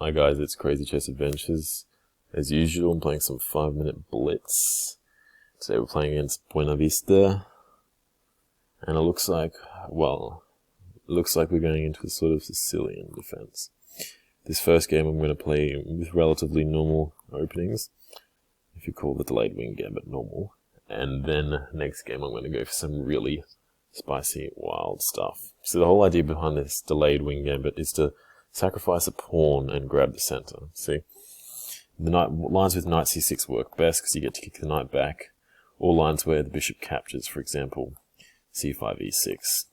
Hi guys, it's Crazy Chess Adventures. As usual, I'm playing some 5-minute Blitz. Today we're playing against Buena Vista. And it looks like, well, we're going into a sort of Sicilian defense. This first game I'm going to play with relatively normal openings, if you call the delayed wing gambit normal. And then next game I'm going to go for some really spicy, wild stuff. So the whole idea behind this delayed wing gambit is to sacrifice a pawn and grab the center. See, the lines with knight c6 work best because you get to kick the knight back, or lines where the bishop captures, for example, c5, e6.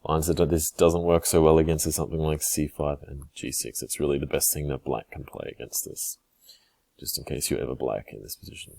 Lines that this doesn't work so well against is something like c5 and g6. It's really the best thing that black can play against this, just in case you're ever black in this position.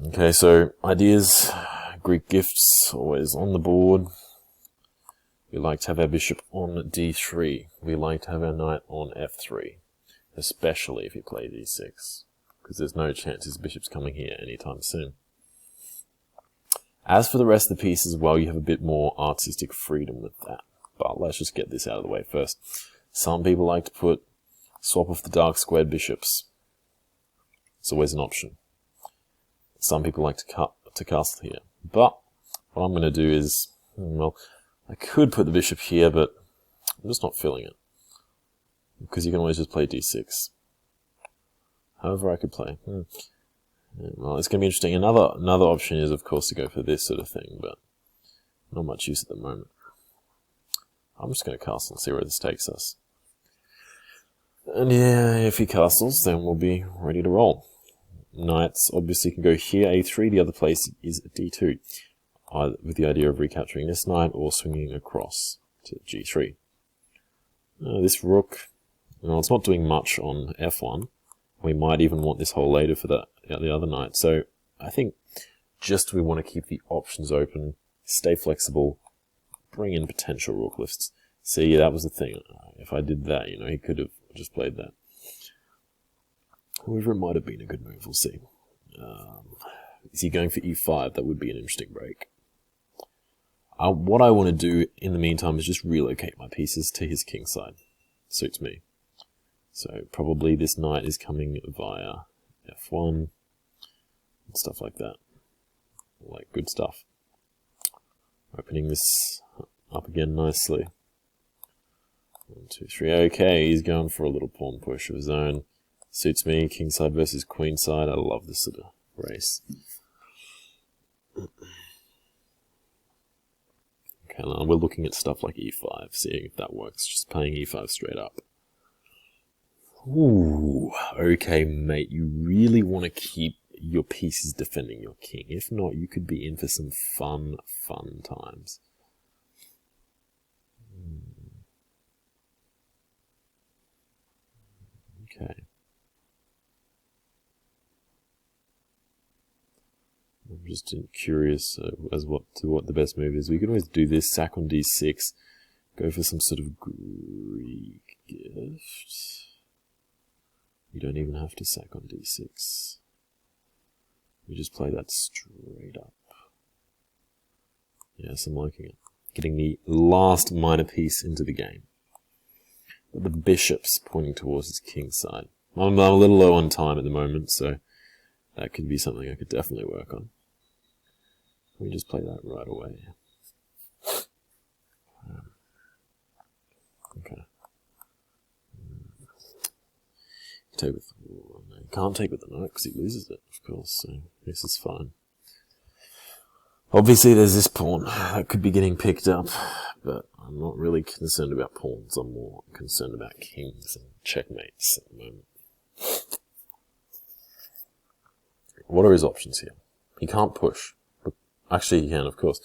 Okay, so ideas, Greek gifts, always on the board. We like to have our bishop on d3. We like to have our knight on f3, especially if he plays e6, because there's no chance his bishop's coming here anytime soon. As for the rest of the pieces, well, you have a bit more artistic freedom with that. But let's just get this out of the way first. Some people like to swap off the dark squared bishops. It's always an option. Some people like to castle here. But what I'm going to do is, well, I could put the bishop here, but I'm just not feeling it. Because you can always just play d6. However I could play. Well, it's going to be interesting. Another option is, of course, to go for this sort of thing, but not much use at the moment. I'm just going to castle and see where this takes us. And yeah, if he castles, then we'll be ready to roll. Knights obviously can go here, a3. The other place is d2. Either with the idea of recapturing this knight or swinging across to g3. This rook, well, it's not doing much on f1. We might even want this hole later for the other knight. So I think just we want to keep the options open, stay flexible, bring in potential rook lifts. See, that was the thing. If I did that, he could have just played that. However, it might have been a good move. We'll see. Is he going for e5? That would be an interesting break. What I want to do in the meantime is just relocate my pieces to his king side. Suits me. So probably this knight is coming via f1 and stuff like that. Like good stuff. Opening this up again nicely. 1, 2, 3. Okay, he's going for a little pawn push of his own. Suits me. King side versus queen side. I love this sort of race. Okay, now we're looking at stuff like e5, seeing if that works. Just playing e5 straight up. Ooh, okay, mate. You really want to keep your pieces defending your king. If not, you could be in for some fun times. Okay. I'm just curious as to what the best move is. We could always do this, sack on d6, go for some sort of Greek gift. You don't even have to sack on d6. We just play that straight up. Yes, I'm liking it. Getting the last minor piece into the game. But the bishop's pointing towards his king side. I'm a little low on time at the moment, so that could be something I could definitely work on. We just play that right away. Okay. Can't take with the knight because he loses it, of course, so this is fine. Obviously there's this pawn that could be getting picked up, but I'm not really concerned about pawns. I'm more concerned about kings and checkmates at the moment. What are his options here? He can't push. But actually he can, of course,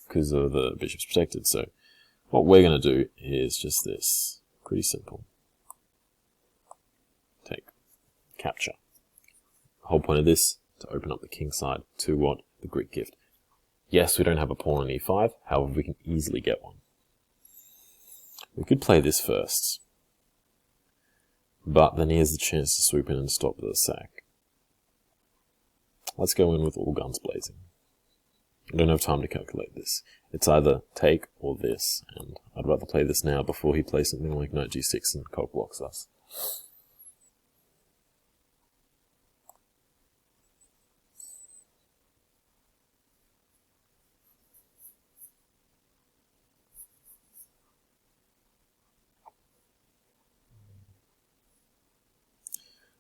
because the bishop's protected. So what we're going to do is just this. Pretty simple. Take. Capture. The whole point of this, to open up the king side to what? The Greek gift. Yes, we don't have a pawn on e5, however we can easily get one. We could play this first. But then he has the chance to swoop in and stop the sack. Let's go in with all guns blazing. I don't have time to calculate this. It's either take or this, and I'd rather play this now before he plays something like knight g6 and cock blocks us.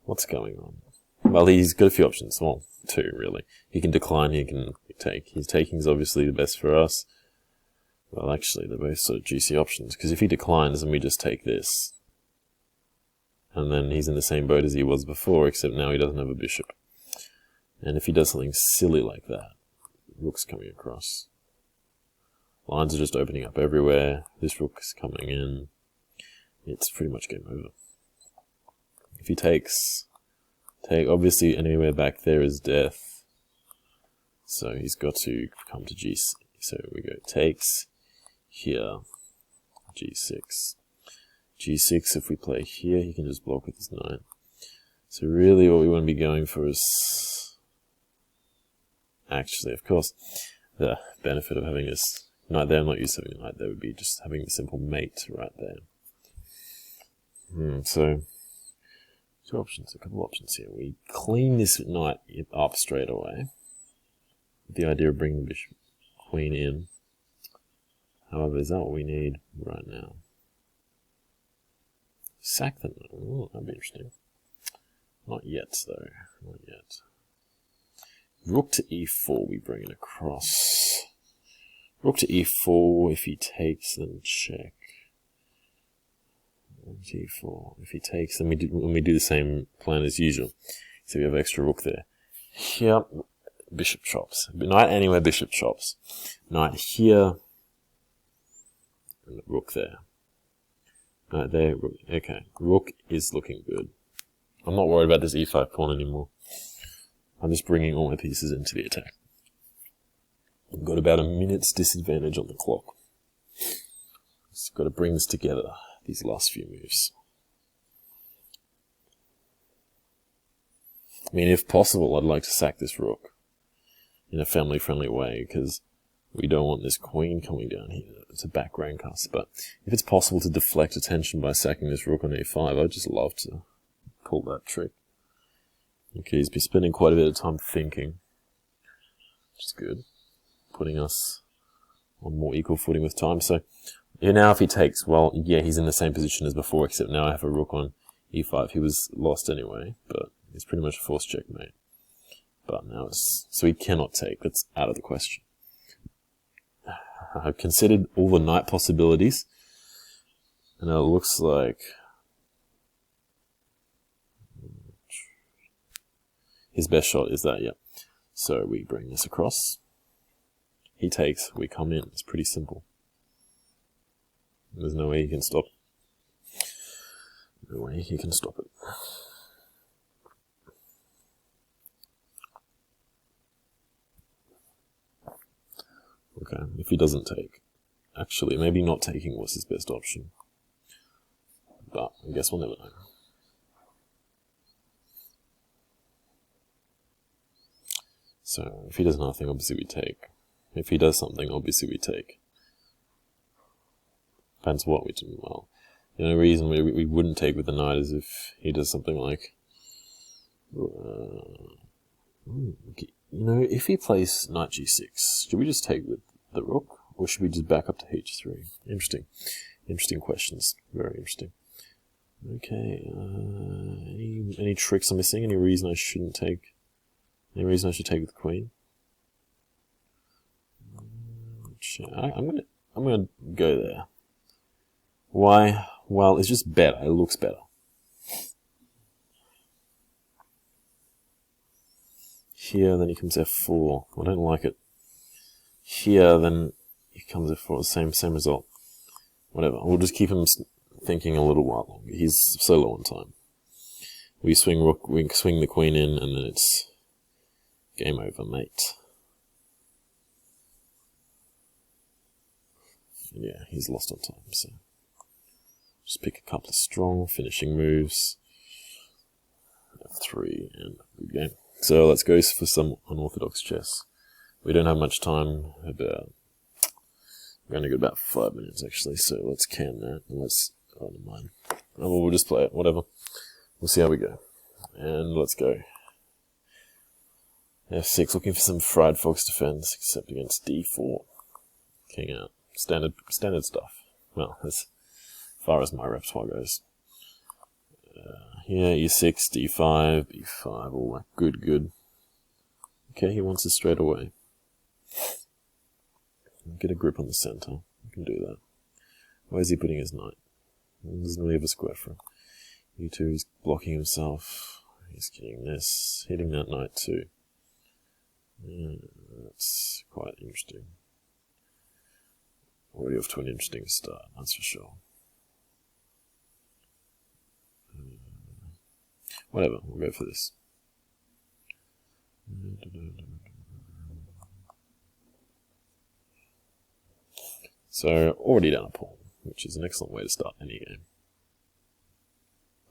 What's going on? Well, he's got a few options. Well, two, really. He can decline, he can take. His taking is obviously the best for us. Well, actually, they're both sort of juicy options, because if he declines, then we just take this. And then he's in the same boat as he was before, except now he doesn't have a bishop. And if he does something silly like that, rook's coming across. Lines are just opening up everywhere. This rook is coming in. It's pretty much game over. If he takes, obviously anywhere back there is death. So he's got to come to g6. So we go takes, here, g6. g6, if we play here, he can just block with his knight. So really what we want to be going for is, actually, of course, the benefit of having this knight there, I'm not used to having a knight there, would be just having the simple mate right there. So, two options, a couple options here. We clean this knight up straight away, with the idea of bringing the bishop, queen in. However, is that what we need right now? Sack the knight. Oh, that'd be interesting. Not yet, though. Not yet. Rook to e4, we bring it across. Rook to e4, if he takes, then check. G4. If he takes, then we do the same plan as usual. So we have extra rook there. Here, bishop chops. Knight anywhere, bishop chops. Knight here, and rook there. Knight there, rook. Okay, rook is looking good. I'm not worried about this e5 pawn anymore. I'm just bringing all my pieces into the attack. I've got about a minute's disadvantage on the clock. Just got to bring this together, these last few moves. I mean, if possible, I'd like to sack this rook in a family-friendly way, because we don't want this queen coming down here. It's a back rank us, but if it's possible to deflect attention by sacking this rook on a5, I'd just love to pull that trick. Okay, he's been spending quite a bit of time thinking, which is good, putting us on more equal footing with time. So yeah, now if he takes, well, yeah, he's in the same position as before, except now I have a rook on e5. He was lost anyway, but it's pretty much a forced checkmate. But now it's, so he cannot take. That's out of the question. I've considered all the knight possibilities, and it looks like his best shot is that, yeah. So we bring this across. He takes, we come in. It's pretty simple. There's no way he can stop. No way he can stop it. Okay, if he doesn't take. Actually, maybe not taking was his best option. But I guess we'll never know. So, if he does nothing, obviously we take. If he does something, obviously we take. Depends what we do. Well, the only reason we wouldn't take with the knight is if he does something like... You know, if he plays knight g6, should we just take with the rook, or should we just back up to h3? Interesting. Interesting questions. Very interesting. Okay, any tricks I'm missing? Any reason I shouldn't take? Any reason I should take with the queen? I'm gonna go there. Why? Well, it's just better. It looks better. Here, then he comes f4. I don't like it. Here, then he comes f4. Same result. Whatever. We'll just keep him thinking a little while longer. He's so low on time. We swing rook. We swing the queen in, and then it's game over, mate. Yeah, he's lost on time. So just pick a couple of strong finishing moves. F3 and good game. So let's go for some unorthodox chess. We don't have much time. We've only got about 5 minutes actually, so let's can that. And let's, oh, never mind. Oh, well, we'll just play it, whatever. We'll see how we go. And let's go. F6, looking for some fried fox defense, except against D4. King out. Standard stuff. Well, as far as my repertoire goes. Here, E6, D5, B5, all that good. Okay, he wants it straight away. Get a grip on the center. You can do that. Where is he putting his knight? He doesn't really have a square for him. E2, he's blocking himself. He's getting this. Hitting that knight too. Yeah, that's quite interesting. Already off to an interesting start, that's for sure. Whatever, we'll go for this. So, already down a pawn, which is an excellent way to start any game.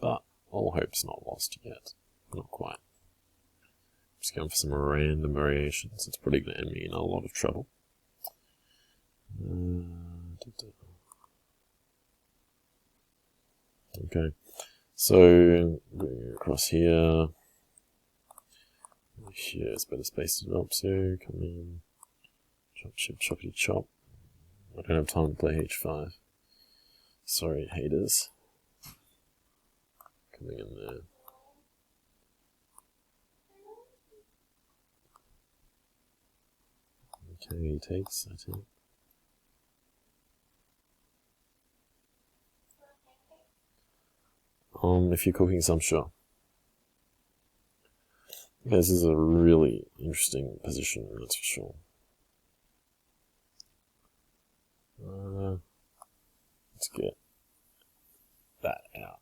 But, all hope's not lost yet. Not quite. Just going for some random variations. It's putting the enemy in a lot of trouble. Okay, so going across here. Here's better space to develop to. Come in. Chop, chop, choppity chop. I don't have time to play H5. Sorry, haters. Coming in there. Okay, he takes, I think. If you're cooking some, sure. Okay, this is a really interesting position, that's for sure. Let's get that out.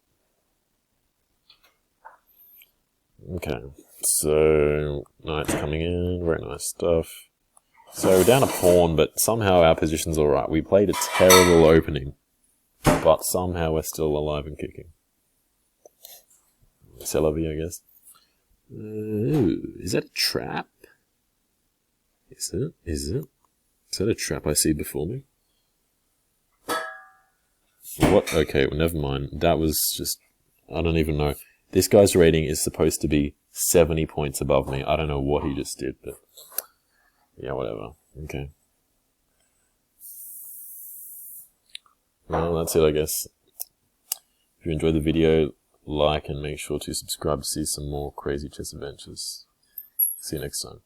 Okay, so knight's coming in, very nice stuff. So we're down a pawn, but somehow our position's alright. We played a terrible opening, but somehow we're still alive and kicking. C'est la vie, I guess. Ooh, is that a trap? Is it? Is that a trap I see before me? What? Okay, well, never mind. That was just... I don't even know. This guy's rating is supposed to be 70 points above me. I don't know what he just did, but... yeah, whatever. Okay. Well, that's it, I guess. If you enjoyed the video, like and make sure to subscribe to see some more crazy chess adventures. See you next time.